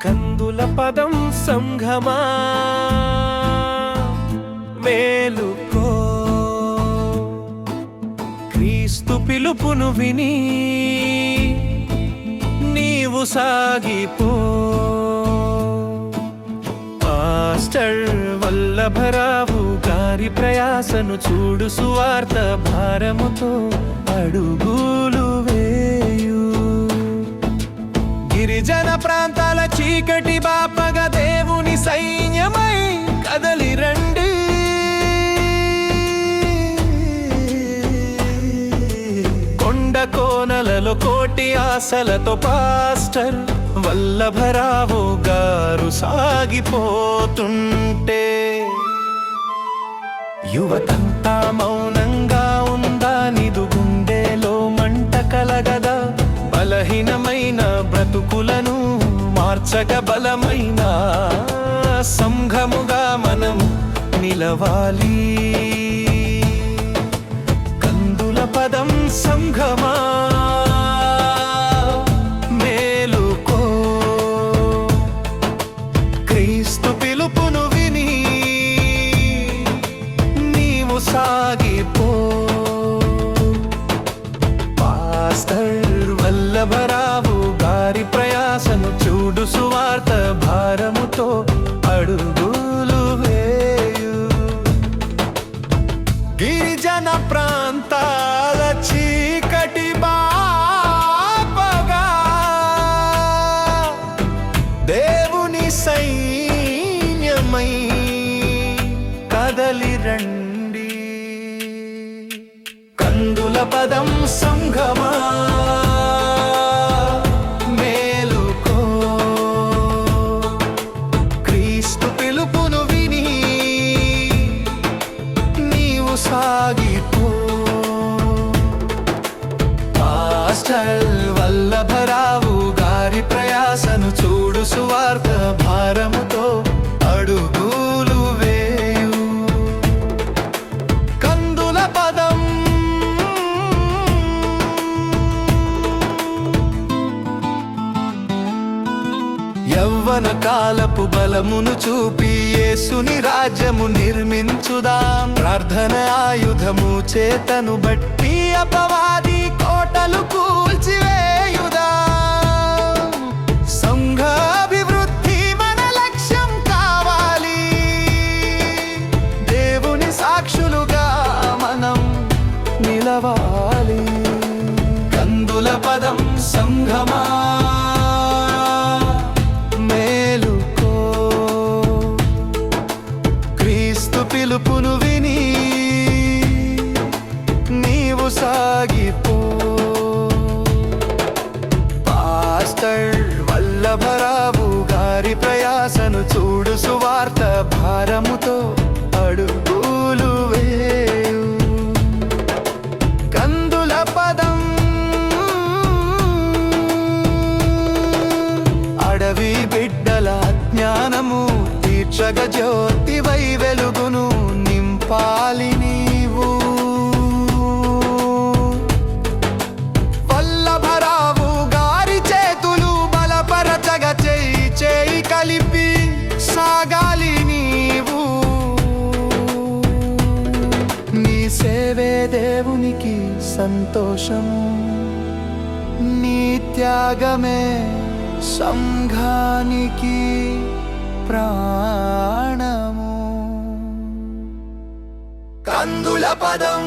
కందుల పదం సంఘమా మేలుకో, క్రీస్తు పిలుపును విని నీవు సాగిపో. మాస్టర్ వల్లభరావు గారి ప్రయాసను చూడు, సువార్త భారముతో అడుగులు వేయు. గిరిజన ప్రాంతాల చీకటి బాపగ దేవుని సైన్యమై కదలి రండి. కొండ కోనలలో కోటి ఆశలతో పాస్టర్ వల్లభరావు గారు సాగిపోతుంటే, యువతంతా మౌనంగా ఉందా? నిదు గుండెలో మంట కలగదా? బలహీనమైన బ్రతుకులను మార్చగ బలమైన సంఘముగా మనం నిలవాలి. కందుల పదం సంఘమా మేలుకో, క్రీస్తు పిలుపును విని నీవు సాగిపో. పాస్టర్ వల్లభరావు గారి ప్రయాసను చూడు, సువార్త భారముతో అడుగులు వేయు. గిరిజన ప్రాంతాల చీకటి బాపగా దేవుని సైన్యమై కదలి రండి. కందుల పదం సంఘమా మేలుకో, క్రీస్తు పిలుపును విని నీవు సాగిపో. మాస్టర్ వల్లభరావు గారి ప్రయాసను చూడు, సువార్త భారముతో అడుగులు వేయు. కందుల పదం యవ్వన కాలపు బలమును చూపి యేసుని రాజ్యము నిర్మించుదాం. ప్రార్థన ఆయుధము చేతను బట్టి అపవాది కోటలు కూల్చివేయుదాం. సంఘ అభివృద్ధి మన లక్ష్యం కావాలి. దేవుని సాక్షులుగా మనం నిలవాలి. కందుల పదం సంఘమా మేలుకో, క్రీస్తు పిలుపును విని నీవు సాగిపో. పాస్టర్ వల్లభరావు గారి ప్రయాసను చూడు, సువార్త భారముతో అడుగులు వేయు. కందుల పదం అడవి బిడ్డల జ్ఞానము తీర్చగ జ్యోతివై వెలుగును నింపాలి నీవు. వల్లభరావు గారి చేతులు బలపరచగ చేయి చేయి కలిపి సాగాలి నీవు. నీ సేవే దేవునికి సంతోషం, నీ త్యాగమే సంఘానికి ప్రాణము. కందుల పదం